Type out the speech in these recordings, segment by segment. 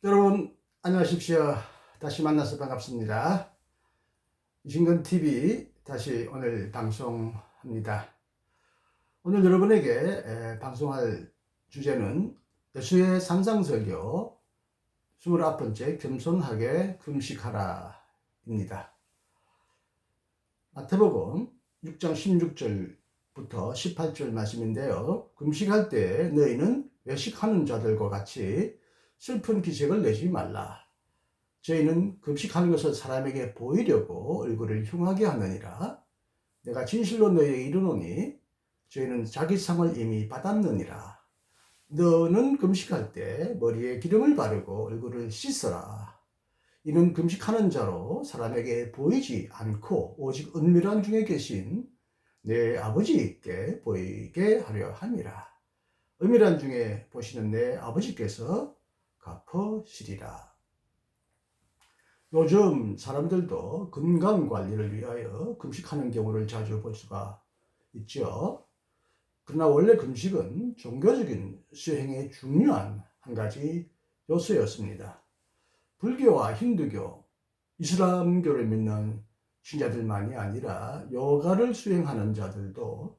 여러분 안녕하십시오. 다시 만나서 반갑습니다. 이신근TV 다시 오늘 방송합니다. 오늘 여러분에게 방송할 주제는 예수의 산상설교 29번째 겸손하게 금식하라 입니다. 마태복음 6장 16절부터 18절 말씀인데요. 금식할 때 너희는 외식하는 자들과 같이 슬픈 기색을 내지 말라. 저희는 금식하는 것을 사람에게 보이려고 얼굴을 흉하게 하느니라. 내가 진실로 너희에게 이르노니 저희는 자기 상을 이미 받았느니라. 너는 금식할 때 머리에 기름을 바르고 얼굴을 씻어라. 이는 금식하는 자로 사람에게 보이지 않고 오직 은밀한 중에 계신 내 아버지께 보이게 하려 함이라. 은밀한 중에 보시는 내 아버지께서 갚으시리라. 요즘 사람들도 건강관리를 위하여 금식하는 경우를 자주 볼 수가 있죠. 그러나 원래 금식은 종교적인 수행의 중요한 한 가지 요소였습니다. 불교와 힌두교, 이슬람교를 믿는 신자들만이 아니라 요가를 수행하는 자들도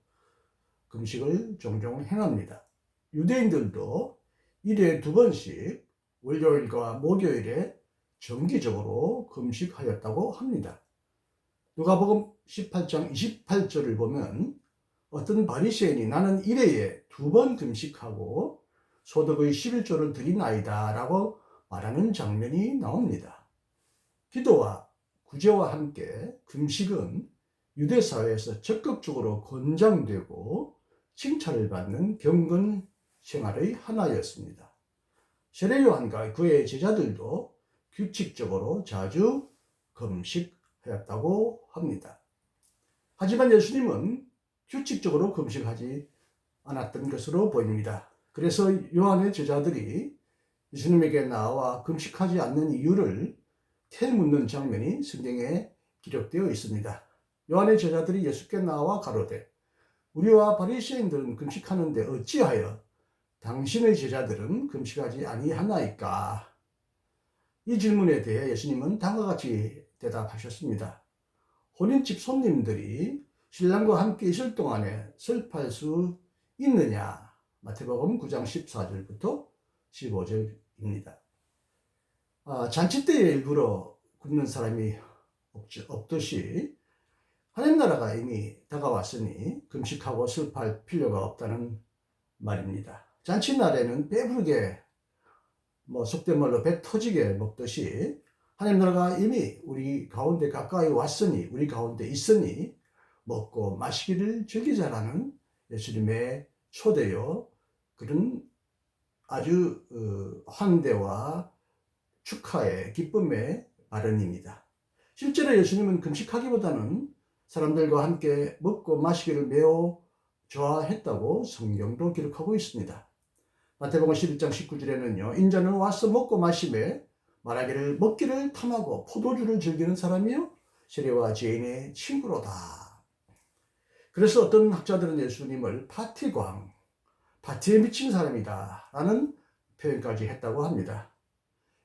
금식을 종종 행합니다. 유대인들도 1회에 2번씩 월요일과 목요일에 정기적으로 금식하였다고 합니다. 누가복음 18장 28절을 보면 어떤 바리새인이 나는 1회에 2번 금식하고 소득의 11조를 드리나이다 라고 말하는 장면이 나옵니다. 기도와 구제와 함께 금식은 유대사회에서 적극적으로 권장되고 칭찬을 받는 경건 생활의 하나였습니다. 세례 요한과 그의 제자들도 규칙적으로 자주 금식하였다고 합니다. 하지만 예수님은 규칙적으로 금식하지 않았던 것으로 보입니다. 그래서 요한의 제자들이 예수님에게 나와 금식하지 않는 이유를 캐묻는 장면이 성경에 기록되어 있습니다. 요한의 제자들이 예수께 나와 가로되 우리와 바리새인들은 금식하는데 어찌하여 당신의 제자들은 금식하지 아니하나이까? 이 질문에 대해 예수님은 다음과 같이 대답하셨습니다. 혼인집 손님들이 신랑과 함께 있을 동안에 슬퍼할 수 있느냐? 마태복음 9장 14절부터 15절입니다. 잔치 때에 일부러 굶는 사람이 없듯이 하나님 나라가 이미 다가왔으니 금식하고 슬퍼할 필요가 없다는 말입니다. 잔치날에는 배부르게 속된 말로 배 터지게 먹듯이 하나님 나라가 이미 우리 가운데 가까이 왔으니 우리 가운데 있으니 먹고 마시기를 즐기자라는 예수님의 초대요. 그런 아주 환대와 축하의 기쁨의 발언입니다. 실제로 예수님은 금식하기보다는 사람들과 함께 먹고 마시기를 매우 좋아했다고 성경도 기록하고 있습니다. 마태복음 11장 19절에는요. 인자는 와서 먹고 마시매 말하기를 먹기를 탐하고 포도주를 즐기는 사람이요 세리와 죄인의 친구로다. 그래서 어떤 학자들은 예수님을 파티광, 파티에 미친 사람이다 라는 표현까지 했다고 합니다.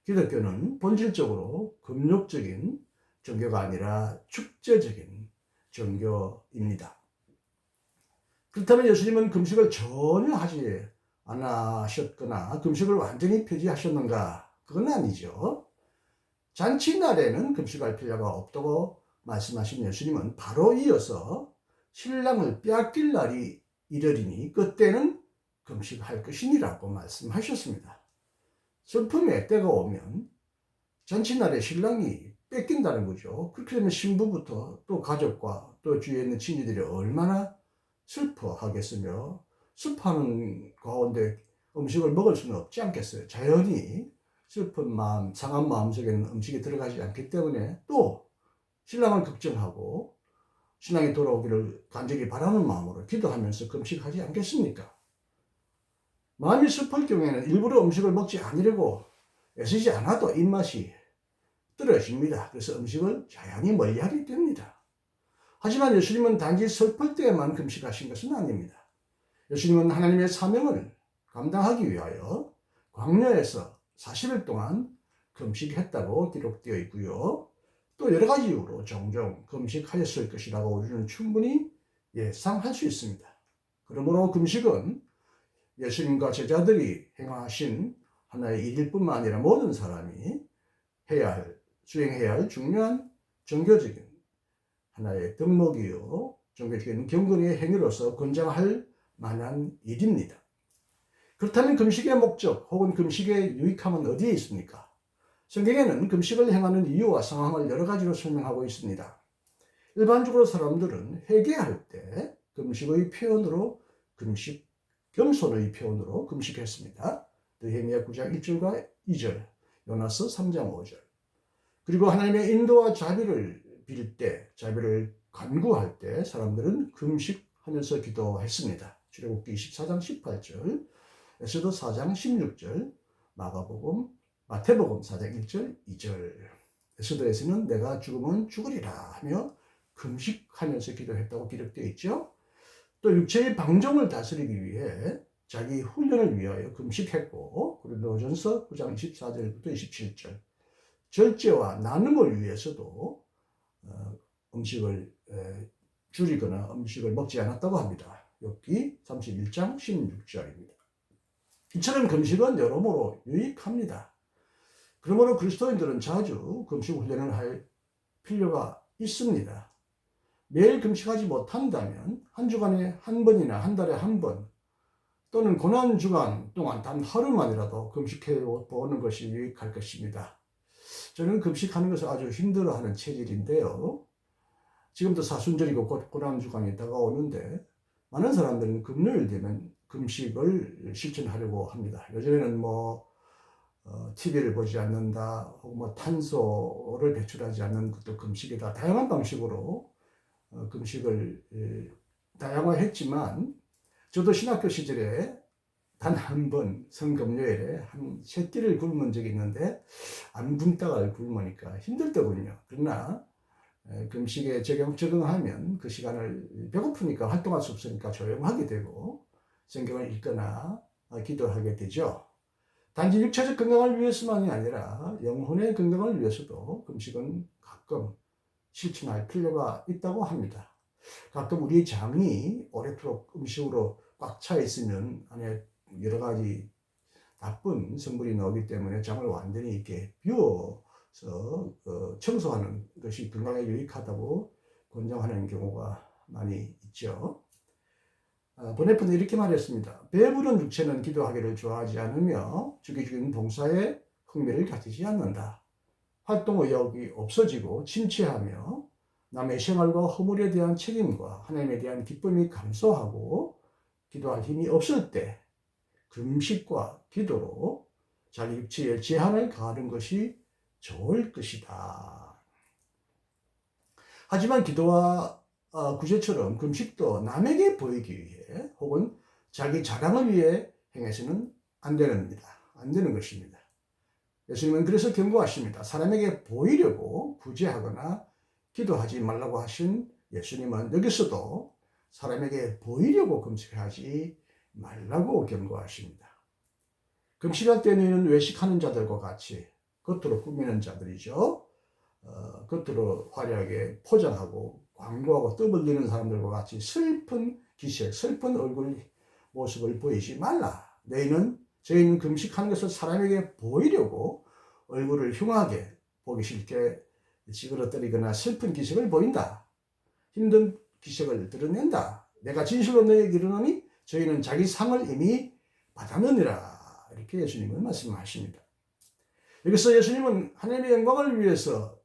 기독교는 본질적으로 금욕적인 종교가 아니라 축제적인 종교입니다. 그렇다면 예수님은 금식을 전혀 하지 않으셨거나 금식을 완전히 폐지하셨는가? 그건 아니죠. 잔치날에는 금식할 필요가 없다고 말씀하신 예수님은 바로 이어서 신랑을 빼앗길 날이 이르리니 그때는 금식할 것이니라고 말씀하셨습니다. 슬픔의 때가 오면 잔치날에 신랑이 뺏긴다는 거죠. 그렇게 되면 신부부터 또 가족과 또 주위에 있는 친지들이 얼마나 슬퍼하겠으며 슬퍼하는 가운데 음식을 먹을 수는 없지 않겠어요. 자연히 슬픈 마음, 상한 마음 속에는 음식이 들어가지 않기 때문에 또 신랑을 걱정하고 신랑이 돌아오기를 간절히 바라는 마음으로 기도하면서 금식하지 않겠습니까? 마음이 슬플 경우에는 일부러 음식을 먹지 않으려고 애쓰지 않아도 입맛이 떨어집니다. 그래서 음식을 자연히 멀리하게 됩니다. 하지만 예수님은 단지 슬플 때에만 금식하신 것은 아닙니다. 예수님은 하나님의 사명을 감당하기 위하여 광야에서 40일 동안 금식했다고 기록되어 있고요. 또 여러 가지 이유로 종종 금식하였을 것이라고 우리는 충분히 예상할 수 있습니다. 그러므로 금식은 예수님과 제자들이 행하신 하나의 일일 뿐만 아니라 모든 사람이 수행해야 할 중요한 종교적인 하나의 덕목이요, 종교적인 경건의 행위로서 권장할 만한 일입니다. 그렇다면 금식의 목적 혹은 금식의 유익함은 어디에 있습니까? 성경에는 금식을 행하는 이유와 상황을 여러 가지로 설명하고 있습니다. 일반적으로 사람들은 회개할 때 겸손의 표현으로 금식했습니다. 느헤미야 9장 1절과 2절, 요나서 3장 5절. 그리고 하나님의 인도와 자비를 빌 때, 자비를 간구할 때 사람들은 금식하면서 기도했습니다. 출애굽기 24장 18절, 에스더 4장 16절, 마태복음 4장 1절, 2절. 에스더에서는 내가 죽으면 죽으리라 하며 금식하면서 기도했다고 기록되어 있죠. 또 육체의 방종을 다스리기 위해 자기 훈련을 위하여 금식했고, 고린도전서 9장 24절부터 27절, 절제와 나눔을 위해서도 음식을 줄이거나 음식을 먹지 않았다고 합니다. 욥기 31장 16절입니다. 이처럼 금식은 여러모로 유익합니다. 그러므로 그리스도인들은 자주 금식 훈련을 할 필요가 있습니다. 매일 금식하지 못한다면 한 주간에 한 번이나 한 달에 한 번, 또는 고난주간 동안 단 하루만이라도 금식해 보는 것이 유익할 것입니다. 저는 금식하는 것을 아주 힘들어하는 체질인데요. 지금도 사순절이고 곧 고난주간이 다가오는데 많은 사람들은 금요일 되면 금식을 실천하려고 합니다. 요즘에는 TV를 보지 않는다, 혹은 탄소를 배출하지 않는 것도 금식이다. 다양한 방식으로 금식을 다양화했지만, 저도 신학교 시절에 단 한 번 성금요일에 한 3끼를 굶은 적이 있는데 안 굶다가 굶으니까 힘들더군요. 그러나 금식에 적응하면 그 시간을 배고프니까 활동할 수 없으니까 조용하게 되고 성경을 읽거나 기도하게 되죠. 단지 육체적 건강을 위해서만이 아니라 영혼의 건강을 위해서도 금식은 가끔 실천할 필요가 있다고 합니다. 가끔 우리 장이 오래도록 음식으로 꽉 차 있으면 안에 여러 가지 나쁜 성분이 나오기 때문에 장을 완전히 이렇게 비워서 청소하는 것이 건강에 유익하다고 권장하는 경우가 많이 있죠. 보네프는 이렇게 말했습니다. 배부른 육체는 기도하기를 좋아하지 않으며 주기적인 봉사에 흥미를 가지지 않는다. 활동 의욕이 없어지고 침체하며 남의 생활과 허물에 대한 책임과 하나님에 대한 기쁨이 감소하고 기도할 힘이 없을 때 금식과 기도로 자기 육체에 제한을 가하는 것이 좋을 것이다. 하지만 기도와 구제처럼 금식도 남에게 보이기 위해 혹은 자기 자랑을 위해 행해서는 안 되는 것입니다. 예수님은 그래서 경고하십니다. 사람에게 보이려고 구제하거나 기도하지 말라고 하신 예수님은 여기서도 사람에게 보이려고 금식하지 말라고 경고하십니다. 금식할 때는 외식하는 자들과 같이 겉으로 꾸미는 자들이죠. 겉으로 화려하게 포장하고 광고하고 떠벌리는 사람들과 같이 슬픈 기색, 슬픈 얼굴 모습을 보이지 말라. 저희는 금식하는 것을 사람에게 보이려고 얼굴을 흉하게 보기 싫게 찌그러뜨리거나 슬픈 기색을 보인다. 힘든 기색을 드러낸다. 내가 진실로 너희에게 이르노니 저희는 자기 상을 이미 받았느니라. 이렇게 예수님은 말씀하십니다. 여기서 예수님은 하나님의 영광을 위해서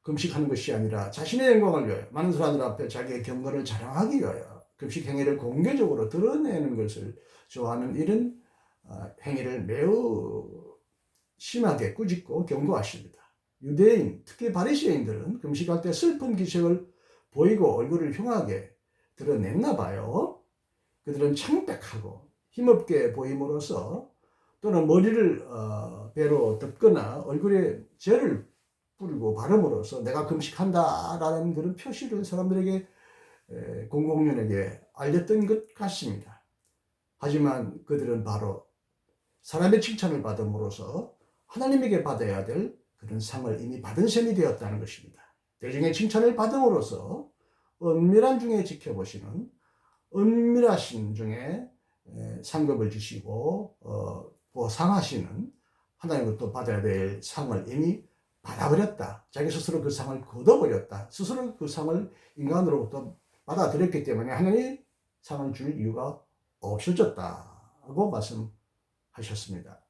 금식하는 것이 아니라 자신의 영광을 위하여, 많은 사람들 앞에 자기의 경건을 자랑하기 위하여 금식 행위를 공개적으로 드러내는 것을 좋아하는 이런 행위를 매우 심하게 꾸짖고 경고하십니다. 유대인, 특히 바리새인들은 금식할 때 슬픈 기색을 보이고 얼굴을 흉하게 드러냈나 봐요. 그들은 창백하고 힘없게 보임으로써, 또는 머리를 배로 덮거나 얼굴에 젤을 뿌리고 바름으로써 내가 금식한다라는 그런 표시를 사람들에게, 공공연하게 알렸던 것 같습니다. 하지만 그들은 바로 사람의 칭찬을 받음으로써 하나님에게 받아야 될 그런 상을 이미 받은 셈이 되었다는 것입니다. 대중의 칭찬을 받음으로써 은밀한 중에 지켜보시는 은밀하신 중에 상급을 주시고 보상하시는 하나님으로부터 받아야 될 상을 이미 받아버렸다. 자기 스스로 그 상을 거둬버렸다. 스스로 그 상을 인간으로부터 받아들였기 때문에 하나님이 상을 줄 이유가 없어졌다고 말씀하셨습니다.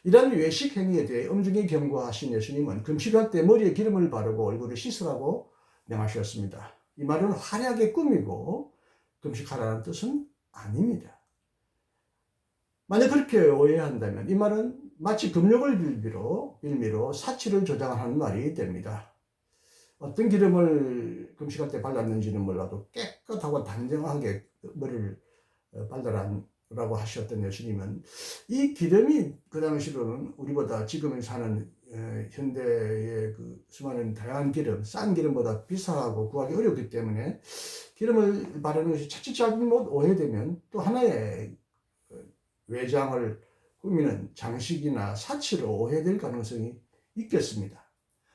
이런 외식 행위에 대해 엄중히 경고하신 예수님은 금식할 때 머리에 기름을 바르고 얼굴을 씻으라고 명하셨습니다. 이 말은 화려하게 꾸미고 금식하라는 뜻은 아닙니다. 만약 그렇게 오해한다면 이 말은 마치 금욕을 빌미로 사치를 조장하는 말이 됩니다. 어떤 기름을 금식할 때 발랐는지는 몰라도 깨끗하고 단정하게 머리를 발라라고 하셨던 예수님은 이 기름이 그 당시로는 우리보다 지금 사는 현대의 그 수많은 다양한 기름, 싼 기름보다 비싸고 구하기 어렵기 때문에 기름을 바르는 것이 자칫 잘못 오해되면 또 하나의 외장을 꾸미는 장식이나 사치로 오해될 가능성이 있겠습니다.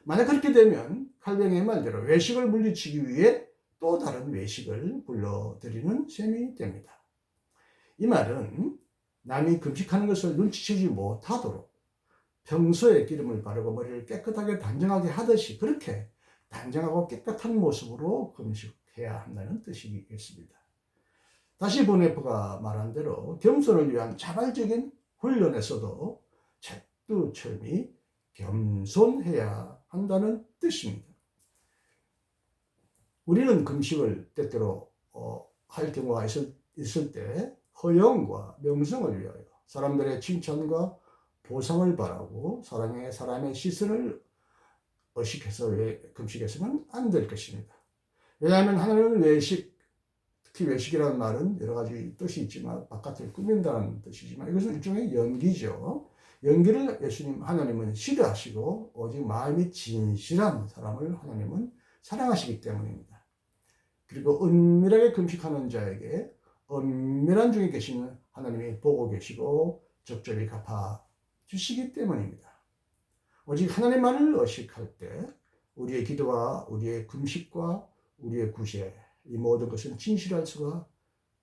만약 그렇게 되면 칼뱅의 말대로 외식을 물리치기 위해 또 다른 외식을 불러들이는 셈이 됩니다. 이 말은 남이 금식하는 것을 눈치채지 못하도록 평소에 기름을 바르고 머리를 깨끗하게 단정하게 하듯이 그렇게 단정하고 깨끗한 모습으로 금식해야 한다는 뜻이겠습니다. 다시 보네프가 말한 대로 겸손을 위한 자발적인 훈련에서도 철두철미 겸손해야 한다는 뜻입니다. 우리는 금식을 때때로 할 경우가 있을 때 허영과 명성을 위하여 사람들의 칭찬과 보상을 바라고 사람의 시선을 의식해서 금식해서는 안 될 것입니다. 왜냐하면 하나님은 특히 외식이라는 말은 여러 가지 뜻이 있지만 바깥을 꾸민다는 뜻이지만 이것은 일종의 연기죠. 연기를 하나님은 싫어하시고 오직 마음이 진실한 사람을 하나님은 사랑하시기 때문입니다. 그리고 은밀하게 금식하는 자에게 은밀한 중에 계시는 하나님이 보고 계시고 적절히 갚아주시기 때문입니다. 오직 하나님만을 의식할 때 우리의 기도와 우리의 금식과 우리의 구제 이 모든 것은 진실할 수가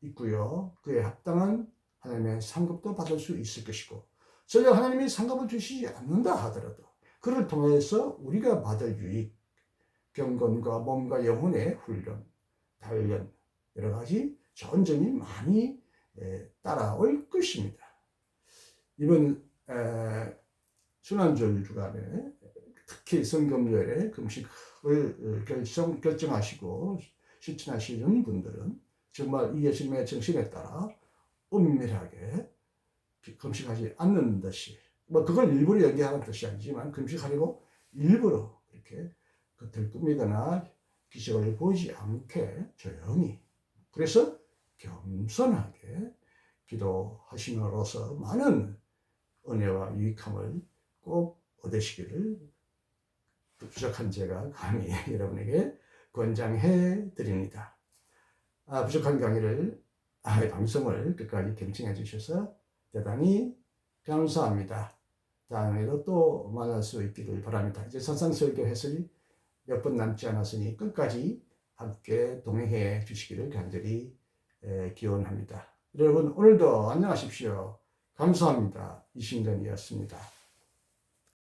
있고요. 그에 합당한 하나님의 상급도 받을 수 있을 것이고 설령 하나님이 상급을 주시지 않는다 하더라도 그를 통해서 우리가 받을 유익, 경건과 몸과 영혼의 훈련, 단련 여러 가지 좋은 점이 많이 따라올 것입니다. 이번 순환절 주간에 특히 성금요일에 금식을 결정하시고 실천하시는 분들은 정말 이 예수님의 정신에 따라 은밀하게 금식하지 않는 듯이 그걸 일부러 연기하는 뜻이 아니지만 금식하려고 일부러 이렇게 겉을 꾸미거나 기색을 보이지 않게 조용히 그래서 겸손하게 기도하심으로써 많은 은혜와 유익함을 꼭 얻으시기를 부족한 제가 감히 여러분에게 권장해 드립니다. 부족한 강의를 방송을 끝까지 경청해 주셔서 대단히 감사합니다. 다음에도 또 만날 수 있기를 바랍니다. 이제 산상설교 해설이 몇 번 남지 않았으니 끝까지 함께 동행해 주시기를 간절히 기원합니다. 여러분 오늘도 안녕하십시오. 감사합니다. 이신근이었습니다.